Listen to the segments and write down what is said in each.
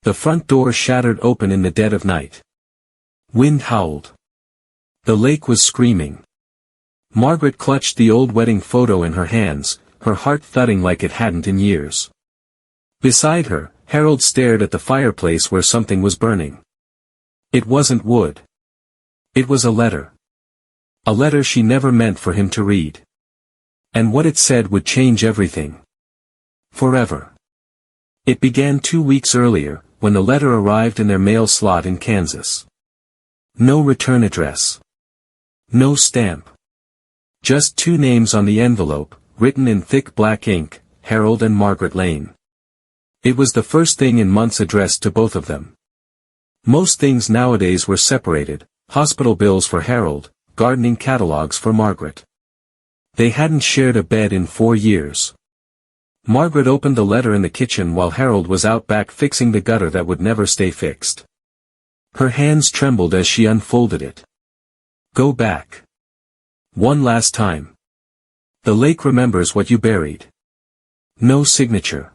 The front door shattered open in the dead of night. Wind howled. The lake was screaming. Margaret clutched the old wedding photo in her hands, her heart thudding like it hadn't in years. Beside her, Harold stared at the fireplace where something was burning. It wasn't wood. It was a letter. A letter she never meant for him to read. And what it said would change everything. Forever. It began 2 weeks earlier, when the letter arrived in their mail slot in Kansas. No return address. No stamp. Just 2 names on the envelope, written in thick black ink, Harold and Margaret Lane. It was the first thing in months addressed to both of them. Most things nowadays were separated, hospital bills for Harold, gardening catalogs for Margaret. They hadn't shared a bed in 4 years. Margaret opened the letter in the kitchen while Harold was out back fixing the gutter that would never stay fixed. Her hands trembled as she unfolded it. Go back. One last time. The lake remembers what you buried. No signature.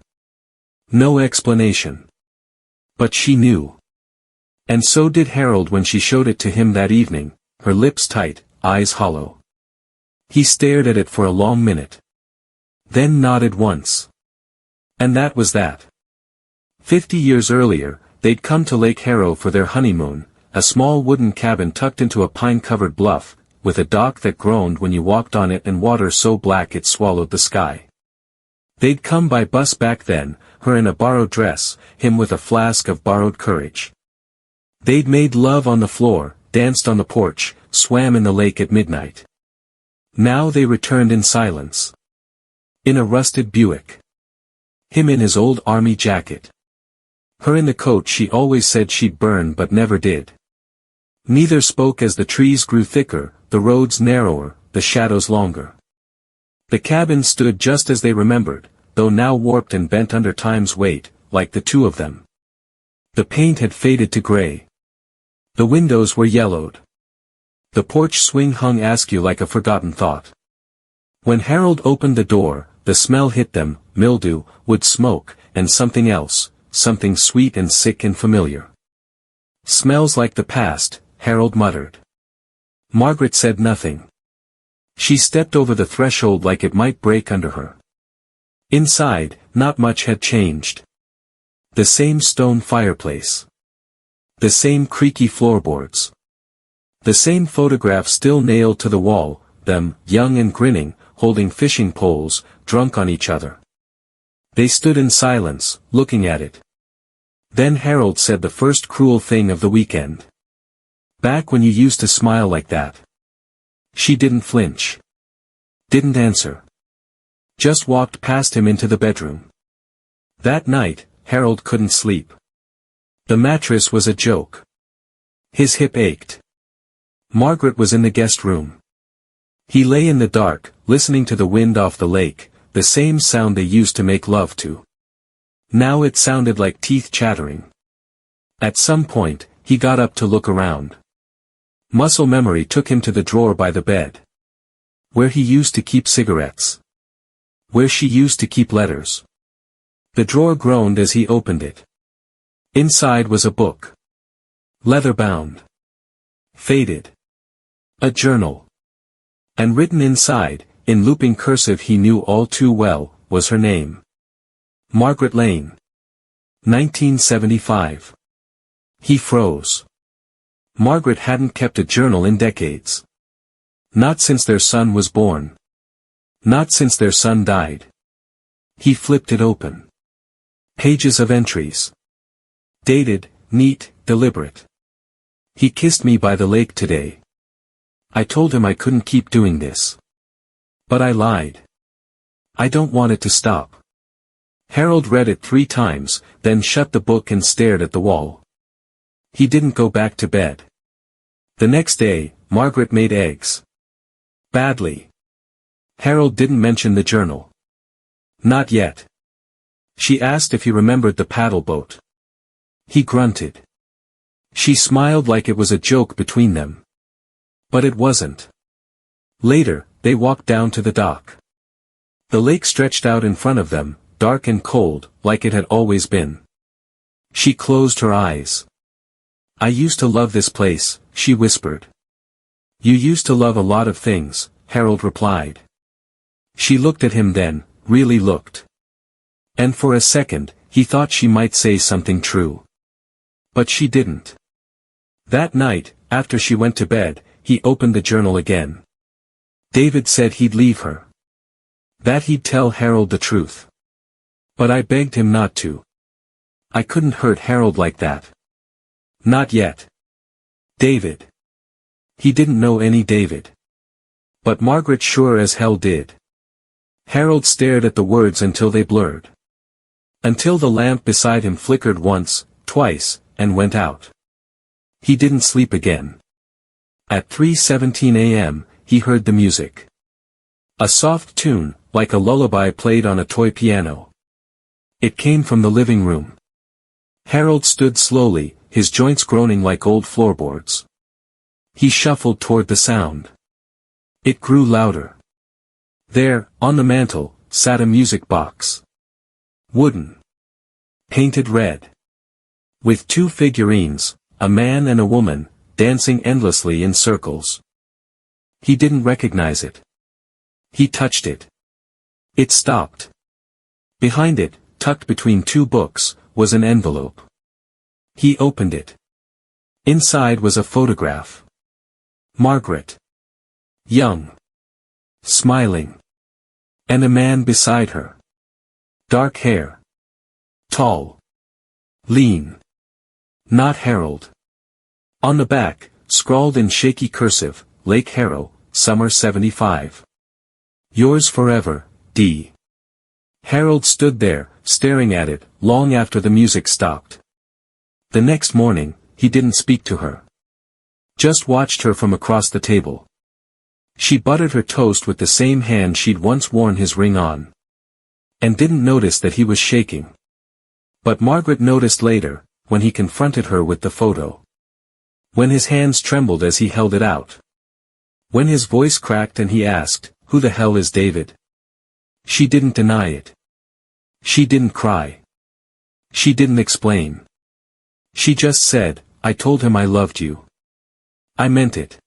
No explanation. But she knew. And so did Harold when she showed it to him that evening, her lips tight, eyes hollow. He stared at it for a long minute. Then nodded once. And that was that. 50 years earlier, they'd come to Lake Harrow for their honeymoon, a small wooden cabin tucked into a pine-covered bluff, with a dock that groaned when you walked on it and water so black it swallowed the sky. They'd come by bus back then, her in a borrowed dress, him with a flask of borrowed courage. They'd made love on the floor, danced on the porch, swam in the lake at midnight. Now they returned in silence. In a rusted Buick. Him in his old army jacket. Her in the coat she always said she'd burn but never did. Neither spoke as the trees grew thicker, the roads narrower, the shadows longer. The cabin stood just as they remembered, though now warped and bent under time's weight, like the two of them. The paint had faded to gray. The windows were yellowed. The porch swing hung askew like a forgotten thought. When Harold opened the door, the smell hit them, mildew, wood smoke, and something else, something sweet and sick and familiar. Smells like the past, Harold muttered. Margaret said nothing. She stepped over the threshold like it might break under her. Inside, not much had changed. The same stone fireplace. The same creaky floorboards. The same photograph still nailed to the wall, them, young and grinning, holding fishing poles, drunk on each other. They stood in silence, looking at it. Then Harold said the first cruel thing of the weekend. Back when you used to smile like that. She didn't flinch. Didn't answer. Just walked past him into the bedroom. That night, Harold couldn't sleep. The mattress was a joke. His hip ached. Margaret was in the guest room. He lay in the dark, listening to the wind off the lake, the same sound they used to make love to. Now it sounded like teeth chattering. At some point, he got up to look around. Muscle memory took him to the drawer by the bed. Where he used to keep cigarettes. Where she used to keep letters. The drawer groaned as he opened it. Inside was a book. Leather-bound. Faded. A journal. And written inside, in looping cursive he knew all too well, was her name. Margaret Lane. 1975. He froze. Margaret hadn't kept a journal in decades. Not since their son was born. Not since their son died. He flipped it open. Pages of entries. Dated, neat, deliberate. He kissed me by the lake today. I told him I couldn't keep doing this. But I lied. I don't want it to stop. Harold read it 3 times, then shut the book and stared at the wall. He didn't go back to bed. The next day, Margaret made eggs. Badly. Harold didn't mention the journal. Not yet. She asked if he remembered the paddle boat. He grunted. She smiled like it was a joke between them. But it wasn't. Later, they walked down to the dock. The lake stretched out in front of them, dark and cold, like it had always been. She closed her eyes. I used to love this place, she whispered. You used to love a lot of things, Harold replied. She looked at him then, really looked. And for a second, he thought she might say something true. But she didn't. That night, after she went to bed, he opened the journal again. David said he'd leave her. That he'd tell Harold the truth. But I begged him not to. I couldn't hurt Harold like that. Not yet. David. He didn't know any David. But Margaret sure as hell did. Harold stared at the words until they blurred. Until the lamp beside him flickered once, twice, and went out. He didn't sleep again. At 3:17 a.m., he heard the music. A soft tune, like a lullaby played on a toy piano. It came from the living room. Harold stood slowly, his joints groaning like old floorboards. He shuffled toward the sound. It grew louder. There, on the mantel, sat a music box. Wooden. Painted red. With two figurines, a man and a woman, dancing endlessly in circles. He didn't recognize it. He touched it. It stopped. Behind it, tucked between two books, was an envelope. He opened it. Inside was a photograph. Margaret. Young. Smiling. And a man beside her. Dark hair. Tall. Lean. Not Harold. On the back, scrawled in shaky cursive, Lake Harrow, Summer 75. Yours forever, D. Harold stood there, staring at it, long after the music stopped. The next morning, he didn't speak to her. Just watched her from across the table. She buttered her toast with the same hand she'd once worn his ring on. And didn't notice that he was shaking. But Margaret noticed later, when he confronted her with the photo. When his hands trembled as he held it out. When his voice cracked and he asked, "Who the hell is David?" She didn't deny it. She didn't cry. She didn't explain. She just said, "I told him I loved you. I meant it."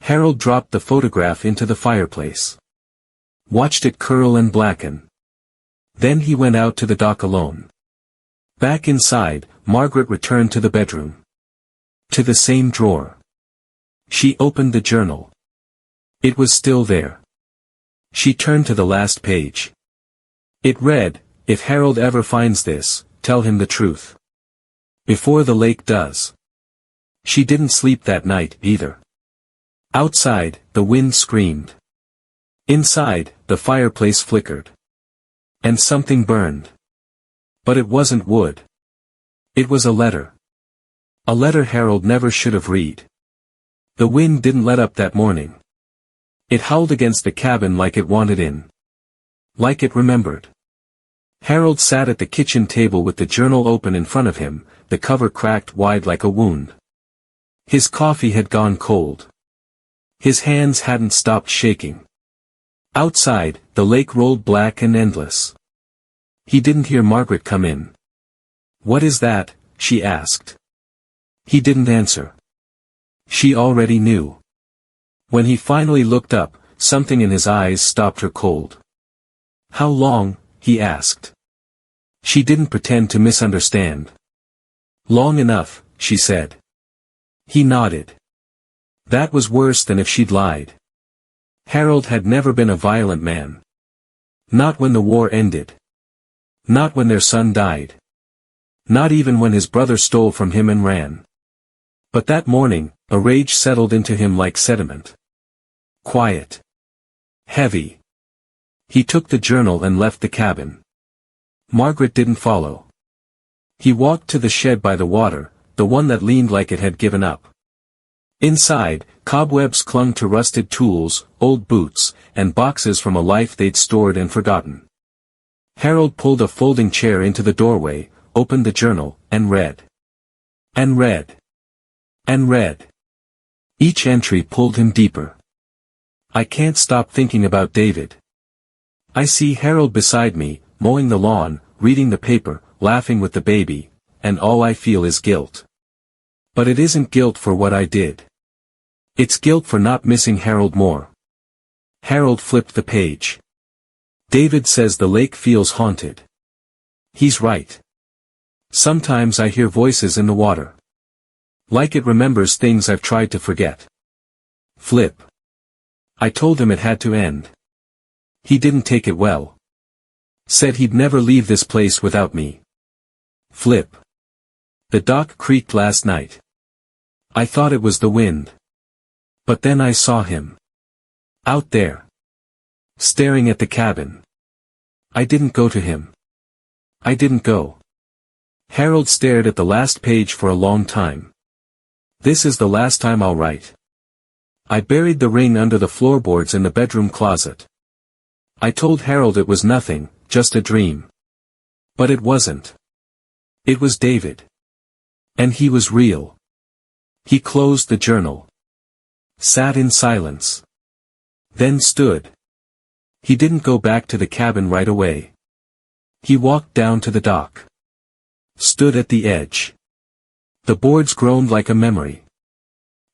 Harold dropped the photograph into the fireplace. Watched it curl and blacken. Then he went out to the dock alone. Back inside, Margaret returned to the bedroom. To the same drawer. She opened the journal. It was still there. She turned to the last page. It read, "If Harold ever finds this, tell him the truth. Before the lake does." She didn't sleep that night, either. Outside, the wind screamed. Inside, the fireplace flickered. And something burned. But it wasn't wood. It was a letter. A letter Harold never should have read. The wind didn't let up that morning. It howled against the cabin like it wanted in. Like it remembered. Harold sat at the kitchen table with the journal open in front of him, the cover cracked wide like a wound. His coffee had gone cold. His hands hadn't stopped shaking. Outside, the lake rolled black and endless. He didn't hear Margaret come in. "What is that?" she asked. He didn't answer. She already knew. When he finally looked up, something in his eyes stopped her cold. "How long?" he asked. She didn't pretend to misunderstand. "Long enough," she said. He nodded. That was worse than if she'd lied. Harold had never been a violent man. Not when the war ended. Not when their son died. Not even when his brother stole from him and ran. But that morning, a rage settled into him like sediment. Quiet. Heavy. He took the journal and left the cabin. Margaret didn't follow. He walked to the shed by the water, the one that leaned like it had given up. Inside, cobwebs clung to rusted tools, old boots, and boxes from a life they'd stored and forgotten. Harold pulled a folding chair into the doorway, opened the journal, and read. And read. And read. Each entry pulled him deeper. "I can't stop thinking about David. I see Harold beside me, mowing the lawn, reading the paper, laughing with the baby, and all I feel is guilt. But it isn't guilt for what I did. It's guilt for not missing Harold more. Harold flipped the page. David says the lake feels haunted. He's right. Sometimes I hear voices in the water. Like it remembers things I've tried to forget. Flip. I told him it had to end. He didn't take it well. Said he'd never leave this place without me. Flip. The dock creaked last night. I thought it was the wind. But then I saw him. Out there. Staring at the cabin. I didn't go to him. I didn't go. Harold stared at the last page for a long time. This is the last time I'll write. I buried the ring under the floorboards in the bedroom closet. I told Harold it was nothing, just a dream. But it wasn't. It was David. And he was real. He closed the journal. Sat in silence. Then stood. He didn't go back to the cabin right away. He walked down to the dock. Stood at the edge. The boards groaned like a memory.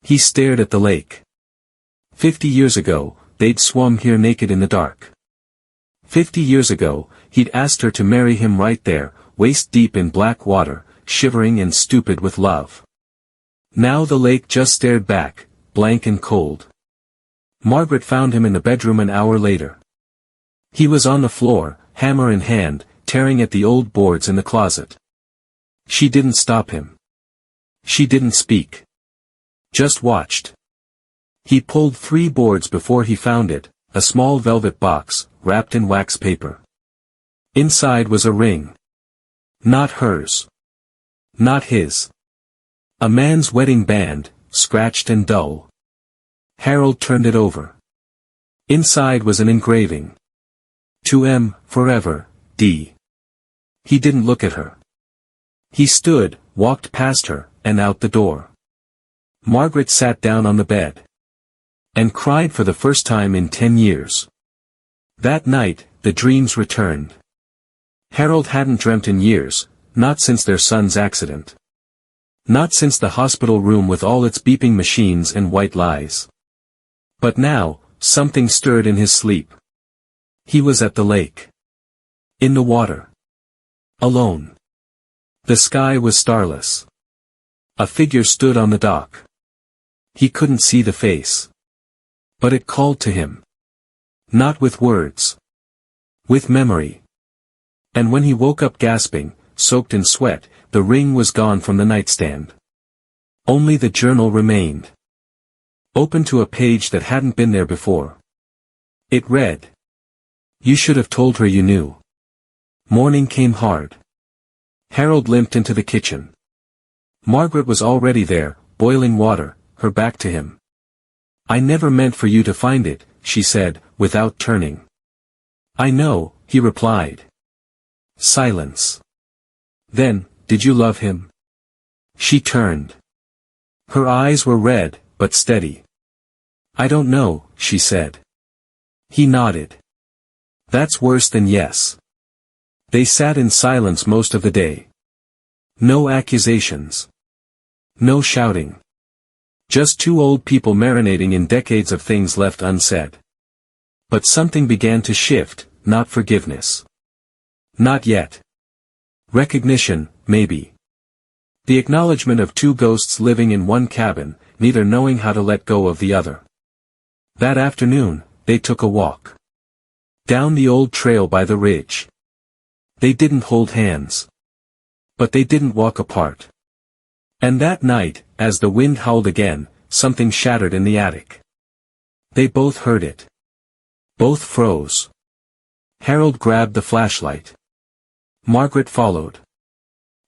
He stared at the lake. 50 years ago, they'd swum here naked in the dark. 50 years ago, he'd asked her to marry him right there, waist deep in black water, shivering and stupid with love. Now the lake just stared back, blank and cold. Margaret found him in the bedroom an hour later. He was on the floor, hammer in hand, tearing at the old boards in the closet. She didn't stop him. She didn't speak. Just watched. He pulled 3 boards before he found it, a small velvet box, wrapped in wax paper. Inside was a ring. Not hers. Not his. A man's wedding band, scratched and dull. Harold turned it over. Inside was an engraving. To M, forever, D. He didn't look at her. He stood, walked past her, and out the door. Margaret sat down on the bed. And cried for the first time in 10 years. That night, the dreams returned. Harold hadn't dreamt in years, not since their son's accident. Not since the hospital room with all its beeping machines and white lies. But now, something stirred in his sleep. He was at the lake. In the water. Alone. The sky was starless. A figure stood on the dock. He couldn't see the face. But it called to him. Not with words. With memory. And when he woke up gasping, soaked in sweat, the ring was gone from the nightstand. Only the journal remained. Open to a page that hadn't been there before. It read. You should have told her you knew. Morning came hard. Harold limped into the kitchen. Margaret was already there, boiling water, her back to him. I never meant for you to find it, she said, without turning. I know, he replied. Silence. Then, did you love him? She turned. Her eyes were red, but steady. I don't know, she said. He nodded. That's worse than yes. They sat in silence most of the day. No accusations. No shouting. Just 2 old people marinating in decades of things left unsaid. But something began to shift, not forgiveness. Not yet. Recognition, maybe. The acknowledgement of 2 ghosts living in one cabin, neither knowing how to let go of the other. That afternoon, they took a walk. Down the old trail by the ridge. They didn't hold hands. But they didn't walk apart. And that night, as the wind howled again, something shattered in the attic. They both heard it. Both froze. Harold grabbed the flashlight. Margaret followed.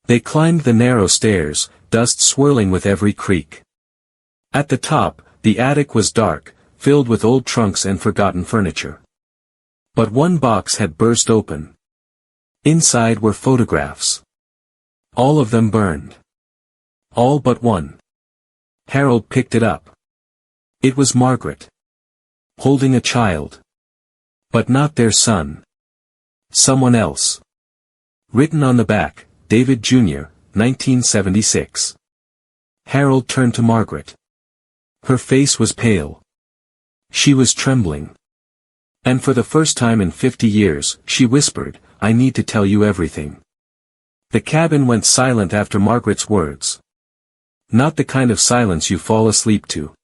They climbed the narrow stairs, dust swirling with every creak. At the top, the attic was dark, filled with old trunks and forgotten furniture. But one box had burst open. Inside were photographs. All of them burned. All but one. Harold picked it up. It was Margaret. Holding a child. But not their son. Someone else. Written on the back, David Jr., 1976. Harold turned to Margaret. Her face was pale. She was trembling. And for the first time in 50 years, she whispered, "I need to tell you everything." The cabin went silent after Margaret's words. Not the kind of silence you fall asleep to.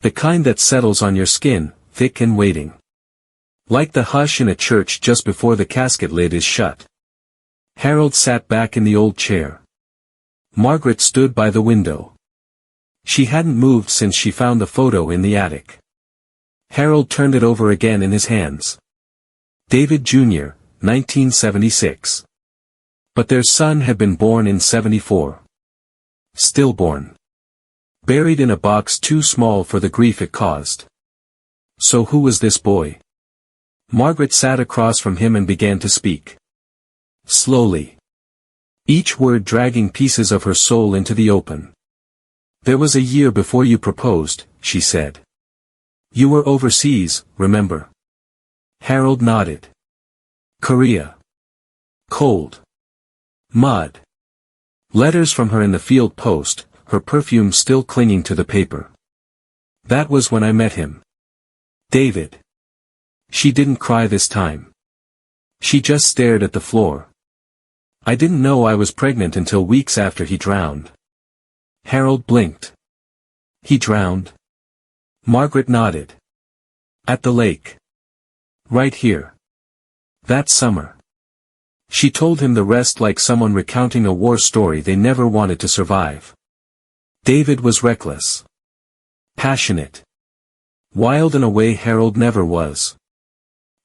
The kind that settles on your skin, thick and waiting. Like the hush in a church just before the casket lid is shut. Harold sat back in the old chair. Margaret stood by the window. She hadn't moved since she found the photo in the attic. Harold turned it over again in his hands. David Jr., 1976. But their son had been born in 74. Stillborn. Buried in a box too small for the grief it caused. So who was this boy? Margaret sat across from him and began to speak. Slowly. Each word dragging pieces of her soul into the open. "There was a year before you proposed," she said. "You were overseas, remember?" Harold nodded. "Korea. Cold. Mud. Letters from her in the field post, her perfume still clinging to the paper. That was when I met him. David." She didn't cry this time. She just stared at the floor. "I didn't know I was pregnant until weeks after he drowned." Harold blinked. "He drowned?" Margaret nodded. "At the lake. Right here. That summer." She told him the rest like someone recounting a war story they never wanted to survive. David was reckless. Passionate. Wild in a way Harold never was.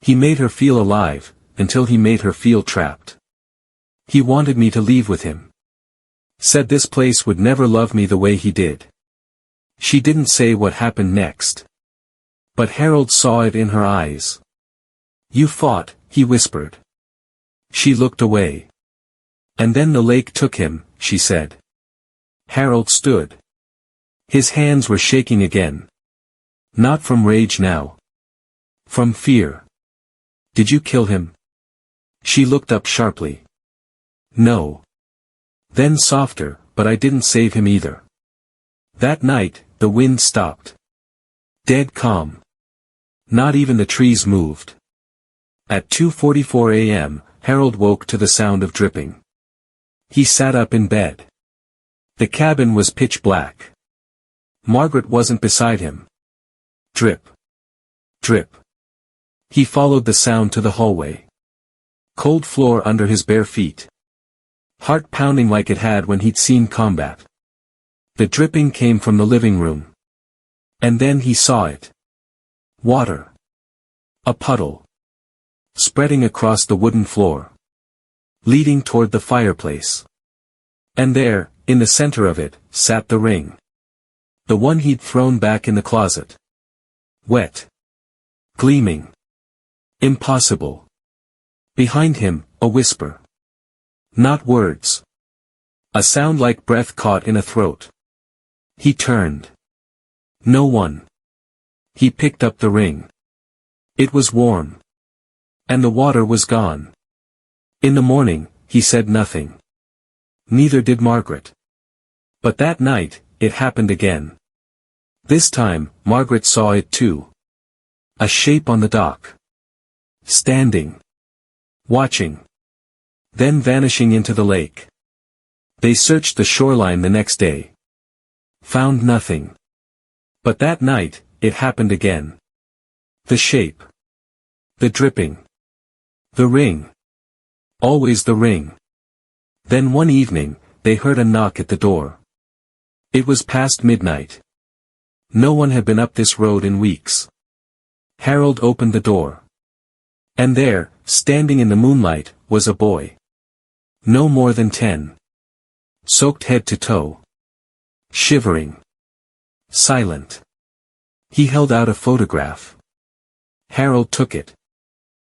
He made her feel alive, until he made her feel trapped. He wanted me to leave with him. Said this place would never love me the way he did. She didn't say what happened next. But Harold saw it in her eyes. "You fought," he whispered. She looked away. "And then the lake took him," she said. Harold stood. His hands were shaking again. Not from rage now. From fear. "Did you kill him?" She looked up sharply. "No." Then softer, "But I didn't save him either." That night, the wind stopped. Dead calm. Not even the trees moved. At 2:44 a.m., Harold woke to the sound of dripping. He sat up in bed. The cabin was pitch black. Margaret wasn't beside him. Drip. Drip. He followed the sound to the hallway. Cold floor under his bare feet. Heart pounding like it had when he'd seen combat. The dripping came from the living room. And then he saw it. Water. A puddle. Spreading across the wooden floor. Leading toward the fireplace. And there, in the center of it, sat the ring. The one he'd thrown back in the closet. Wet. Gleaming. Impossible. Behind him, a whisper. Not words. A sound like breath caught in a throat. He turned. No one. He picked up the ring. It was warm. And the water was gone. In the morning, he said nothing. Neither did Margaret. But that night, it happened again. This time, Margaret saw it too. A shape on the dock. Standing. Watching. Then vanishing into the lake. They searched the shoreline the next day. Found nothing. But that night, it happened again. The shape. The dripping. The ring. Always the ring. Then one evening, they heard a knock at the door. It was past midnight. No one had been up this road in weeks. Harold opened the door. And there, standing in the moonlight, was a boy. No more than 10. Soaked head to toe. Shivering. Silent. He held out a photograph. Harold took it.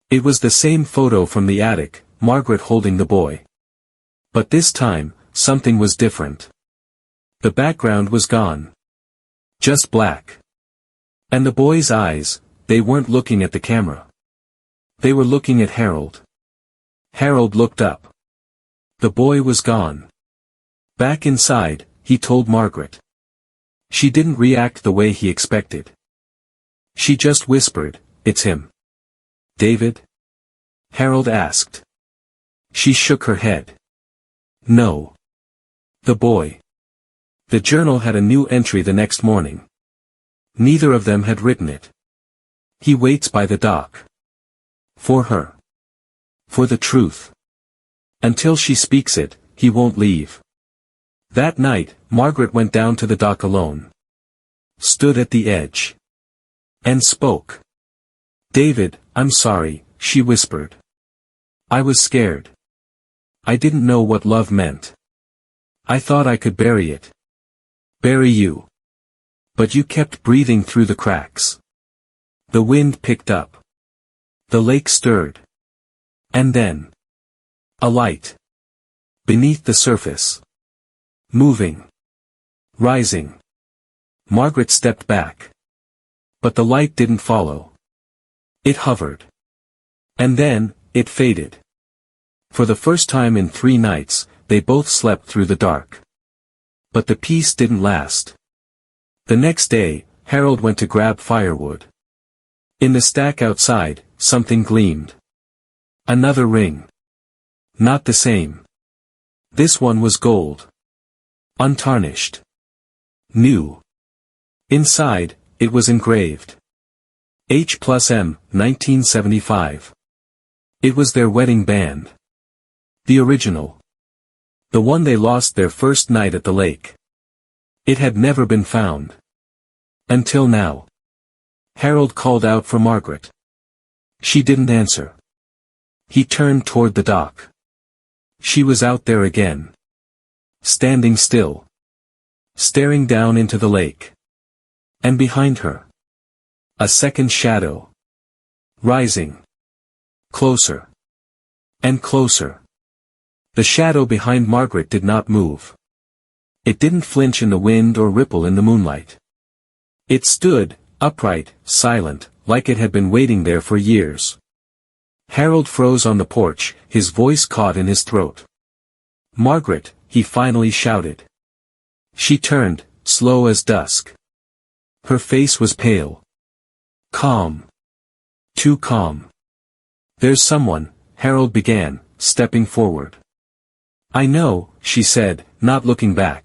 It was the same photo from the attic, Margaret holding the boy. But this time, something was different. The background was gone. Just black. And the boy's eyes, they weren't looking at the camera. They were looking at Harold. Harold looked up. The boy was gone. Back inside, he told Margaret. She didn't react the way he expected. She just whispered, "It's him." "David?" Harold asked. She shook her head. "No. The boy." The journal had a new entry the next morning. Neither of them had written it. "He waits by the dock. For her. For the truth. Until she speaks it, he won't leave." That night, Margaret went down to the dock alone. Stood at the edge. And spoke. "David, I'm sorry," she whispered. "I was scared. I didn't know what love meant. I thought I could bury it. Bury you. But you kept breathing through the cracks." The wind picked up. The lake stirred. And then. A light. Beneath the surface. Moving. Rising. Margaret stepped back. But the light didn't follow. It hovered. And then, it faded. For the first time in 3 nights, they both slept through the dark. But the peace didn't last. The next day, Harold went to grab firewood. In the stack outside, something gleamed. Another ring. Not the same. This one was gold. Untarnished. New. Inside, it was engraved. H+M, 1975. It was their wedding band. The original. The one they lost their first night at the lake. It had never been found. Until now. Harold called out for Margaret. She didn't answer. He turned toward the dock. She was out there again. Standing still. Staring down into the lake. And behind her. A second shadow. Rising. Closer. And closer. The shadow behind Margaret did not move. It didn't flinch in the wind or ripple in the moonlight. It stood, upright, silent, like it had been waiting there for years. Harold froze on the porch, his voice caught in his throat. "Margaret," he finally shouted. She turned, slow as dusk. Her face was pale. Calm. Too calm. "There's someone," Harold began, stepping forward. "I know," she said, not looking back.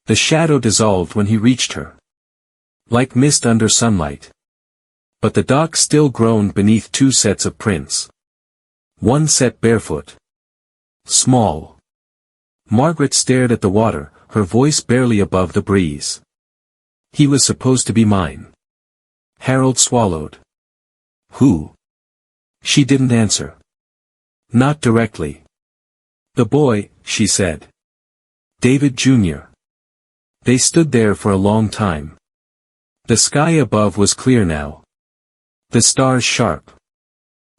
The shadow dissolved when he reached her. Like mist under sunlight. But the dock still groaned beneath 2 sets of prints. One set barefoot. Small. Margaret stared at the water, her voice barely above the breeze. "He was supposed to be mine." Harold swallowed. "Who?" She didn't answer. Not directly. "The boy," she said. "David Jr." They stood there for a long time. The sky above was clear now. The stars sharp.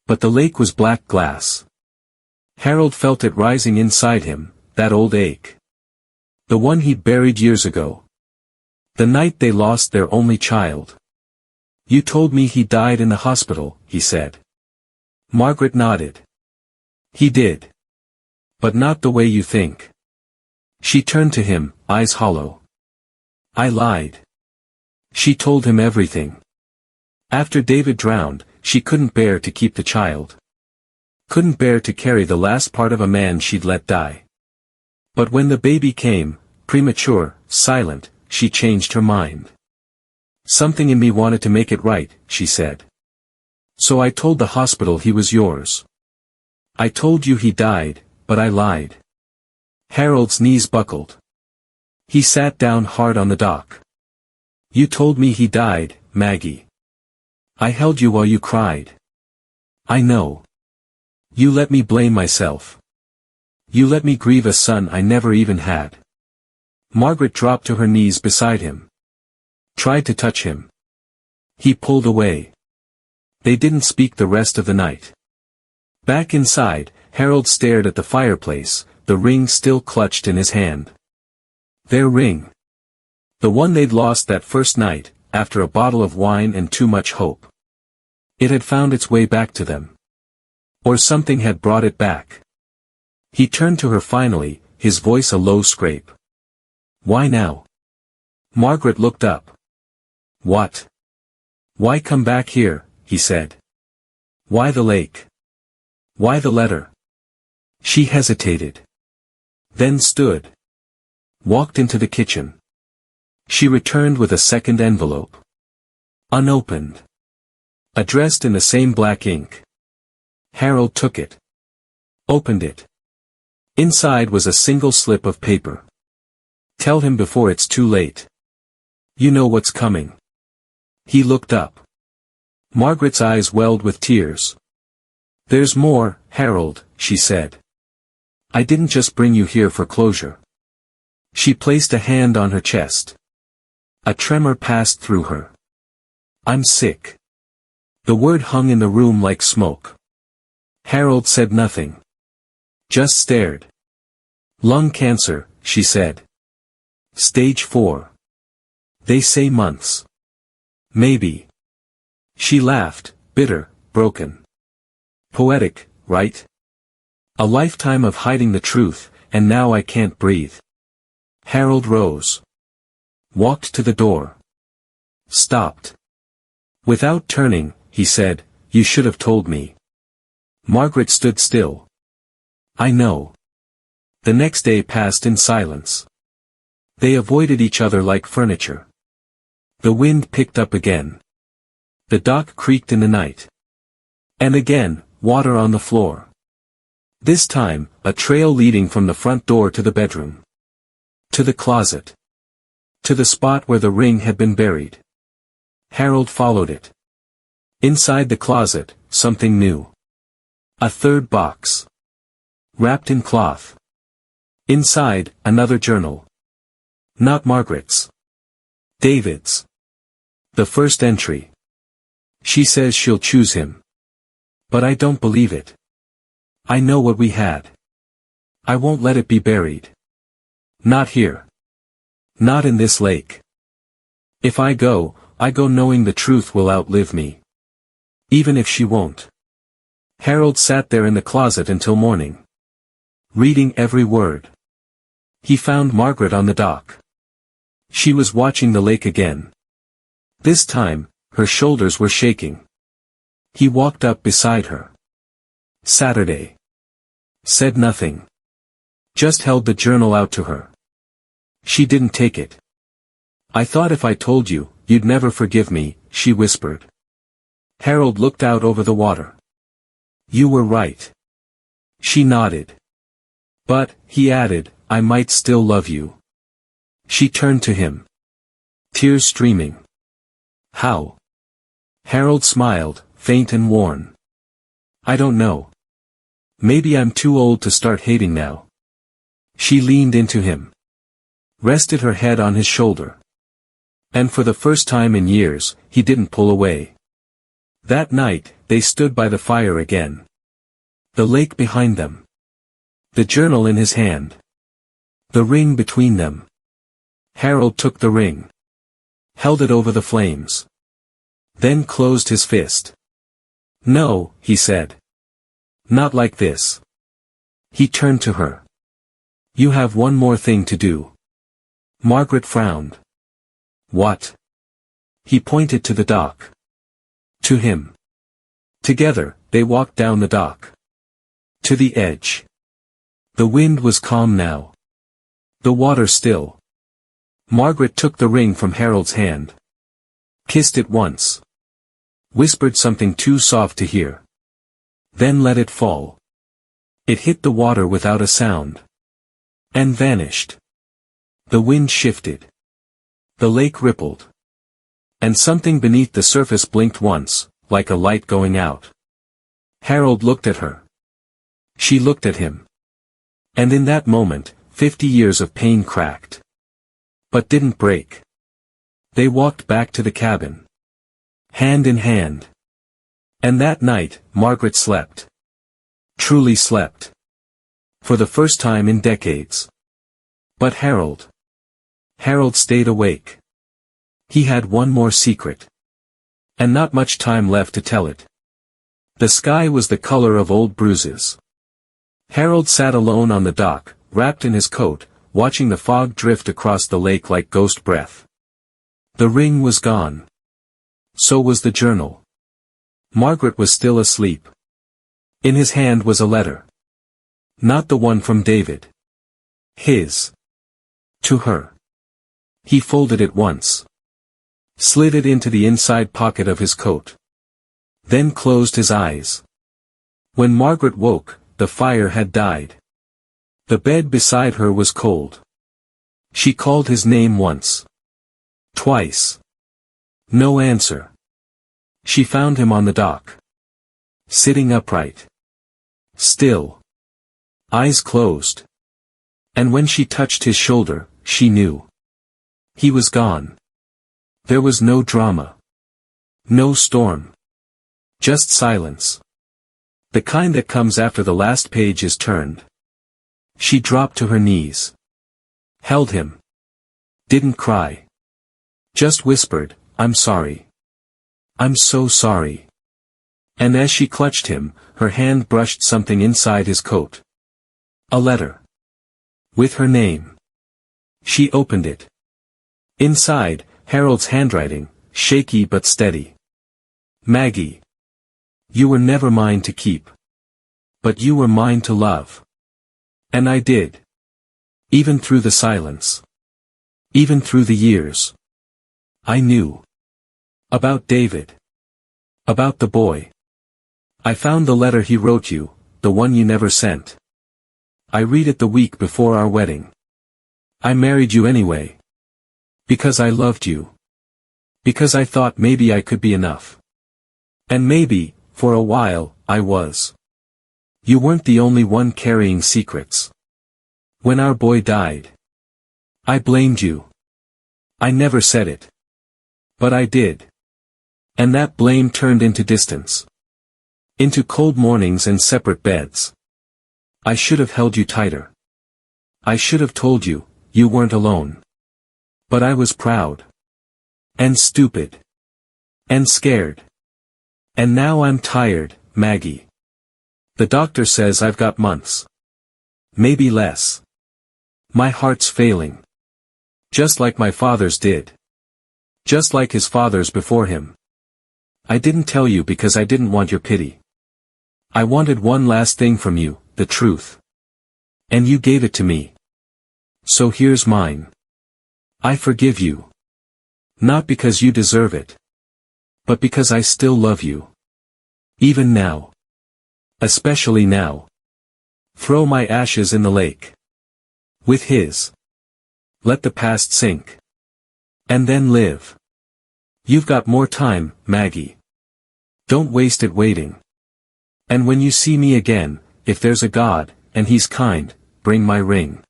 But the lake was black glass. Harold felt it rising inside him, that old ache. The one he'd buried years ago. The night they lost their only child. "You told me he died in the hospital," he said. Margaret nodded. "He did. But not the way you think." She turned to him, eyes hollow. "I lied." She told him everything. After David drowned, she couldn't bear to keep the child. Couldn't bear to carry the last part of a man she'd let die. But when the baby came, premature, silent, she changed her mind. "Something in me wanted to make it right," she said. "So I told the hospital he was yours. I told you he died, but I lied." Harold's knees buckled. He sat down hard on the dock. "You told me he died, Maggie. I held you while you cried. I know. You let me blame myself. You let me grieve a son I never even had." Margaret dropped to her knees beside him. Tried to touch him. He pulled away. They didn't speak the rest of the night. Back inside, Harold stared at the fireplace, the ring still clutched in his hand. Their ring. The one they'd lost that first night, after a bottle of wine and too much hope. It had found its way back to them. Or something had brought it back. He turned to her finally, his voice a low scrape. Why now? Margaret looked up. What? Why come back here, he said. Why the lake? Why the letter? She hesitated. Then stood. Walked into the kitchen. She returned with a second envelope. Unopened. Addressed in the same black ink. Harold took it. Opened it. Inside was a single slip of paper. Tell him before it's too late. You know what's coming. He looked up. Margaret's eyes welled with tears. There's more, Harold, she said. I didn't just bring you here for closure. She placed a hand on her chest. A tremor passed through her. I'm sick. The word hung in the room like smoke. Harold said nothing. Just stared. Lung cancer, she said. Stage 4. They say months. Maybe. She laughed, bitter, broken. Poetic, right? A lifetime of hiding the truth, and now I can't breathe. Harold rose. Walked to the door. Stopped. Without turning, he said, You should have told me. Margaret stood still. I know. The next day passed in silence. They avoided each other like furniture. The wind picked up again. The dock creaked in the night. And again, water on the floor. This time, a trail leading from the front door to the bedroom. To the closet. To the spot where the ring had been buried. Harold followed it. Inside the closet, something new. A third box. Wrapped in cloth. Inside, another journal. Not Margaret's. David's. The first entry. She says she'll choose him. But I don't believe it. I know what we had. I won't let it be buried. Not here. Not in this lake. If I go knowing the truth will outlive me. Even if she won't. Harold sat there in the closet until morning. Reading every word. He found Margaret on the dock. She was watching the lake again. This time, her shoulders were shaking. He walked up beside her. Saturday. Said nothing. Just held the journal out to her. She didn't take it. I thought if I told you, you'd never forgive me, she whispered. Harold looked out over the water. You were right. She nodded. But, he added, I might still love you. She turned to him. Tears streaming. How? Harold smiled, faint and worn. I don't know. Maybe I'm too old to start hating now. She leaned into him. Rested her head on his shoulder. And for the first time in years, he didn't pull away. That night, they stood by the fire again. The lake behind them. The journal in his hand. The ring between them. Harold took the ring. Held it over the flames. Then closed his fist. No, he said. Not like this. He turned to her. You have one more thing to do. Margaret frowned. What? He pointed to the dock. To him. Together, they walked down the dock. To the edge. The wind was calm now. The water still. Margaret took the ring from Harold's hand. Kissed it once. Whispered something too soft to hear. Then let it fall. It hit the water without a sound. And vanished. The wind shifted. The lake rippled. And something beneath the surface blinked once, like a light going out. Harold looked at her. She looked at him. And in that moment, 50 years of pain cracked. But didn't break. They walked back to the cabin. Hand in hand. And that night, Margaret slept. Truly slept. For the first time in decades. But Harold stayed awake. He had one more secret. And not much time left to tell it. The sky was the color of old bruises. Harold sat alone on the dock, wrapped in his coat, watching the fog drift across the lake like ghost breath. The ring was gone. So was the journal. Margaret was still asleep. In his hand was a letter. Not the one from David. His. To her. He folded it once. Slid it into the inside pocket of his coat. Then closed his eyes. When Margaret woke, the fire had died. The bed beside her was cold. She called his name once. Twice. No answer. She found him on the dock. Sitting upright. Still. Eyes closed. And when she touched his shoulder, she knew. He was gone. There was no drama. No storm. Just silence. The kind that comes after the last page is turned. She dropped to her knees. Held him. Didn't cry. Just whispered, "I'm sorry. I'm so sorry." And as she clutched him, her hand brushed something inside his coat. A letter. With her name. She opened it. Inside, Harold's handwriting, shaky but steady. "Maggie. You were never mine to keep. But you were mine to love. And I did. Even through the silence. Even through the years. I knew. About David. About the boy. I found the letter he wrote you, the one you never sent. I read it the week before our wedding. I married you anyway. Because I loved you. Because I thought maybe I could be enough. And maybe, for a while, I was. You weren't the only one carrying secrets. When our boy died. I blamed you. I never said it. But I did. And that blame turned into distance. Into cold mornings and separate beds. I should have held you tighter. I should have told you, you weren't alone. But I was proud. And stupid. And scared. And now I'm tired, Maggie. The doctor says I've got months. Maybe less. My heart's failing. Just like my father's did. Just like his father's before him. I didn't tell you because I didn't want your pity. I wanted one last thing from you, the truth. And you gave it to me. So here's mine. I forgive you. Not because you deserve it. But because I still love you. Even now. Especially now. Throw my ashes in the lake. With his. Let the past sink. And then live. You've got more time, Maggie. Don't waste it waiting. And when you see me again, if there's a God, and he's kind, bring my ring.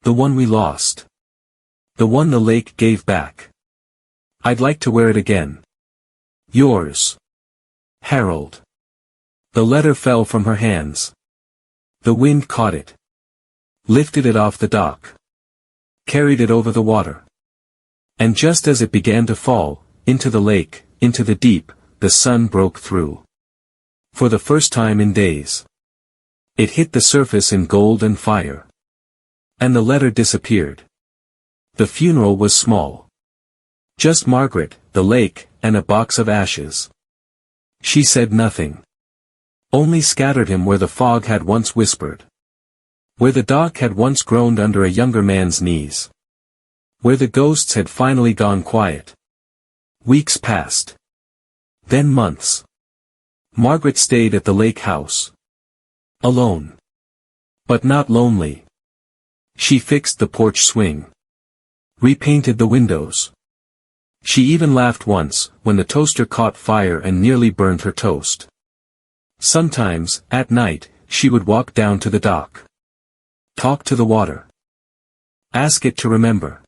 The one we lost. The one the lake gave back. I'd like to wear it again. Yours. Harold. The letter fell from her hands. The wind caught it. Lifted it off the dock. Carried it over the water. And just as it began to fall, into the lake, into the deep, the sun broke through. For the first time in days. It hit the surface in gold and fire. And the letter disappeared. The funeral was small. Just Margaret, the lake, and a box of ashes. She said nothing. Only scattered him where the fog had once whispered. Where the dock had once groaned under a younger man's knees. Where the ghosts had finally gone quiet. Weeks passed. Then months. Margaret stayed at the lake house. Alone. But not lonely. She fixed the porch swing. Repainted the windows. She even laughed once, when the toaster caught fire and nearly burned her toast. Sometimes, at night, she would walk down to the dock. Talk to the water. Ask it to remember.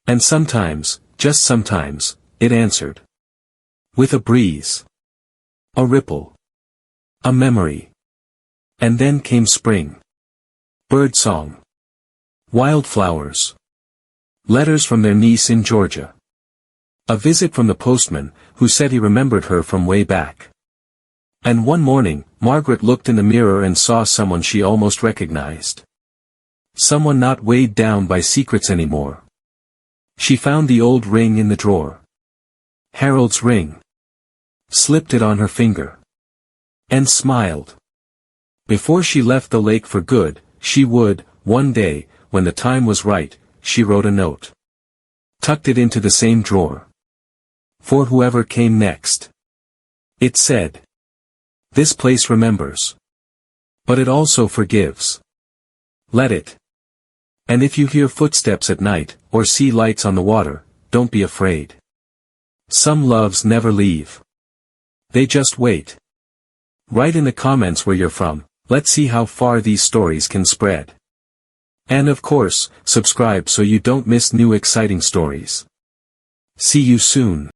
And sometimes, just sometimes, it answered. With a breeze. A ripple. A memory. And then came spring. Birdsong. Wildflowers. Letters from their niece in Georgia. A visit from the postman, who said he remembered her from way back. And one morning, Margaret looked in the mirror and saw someone she almost recognized. Someone not weighed down by secrets anymore. She found the old ring in the drawer. Harold's ring. Slipped it on her finger. And smiled. Before she left the lake for good, she would, one day, when the time was right, she wrote a note. Tucked it into the same drawer. For whoever came next. It said. This place remembers. But it also forgives. Let it. And if you hear footsteps at night, or see lights on the water, don't be afraid. Some loves never leave. They just wait. Write in the comments where you're from, let's see how far these stories can spread. And of course, subscribe so you don't miss new exciting stories. See you soon.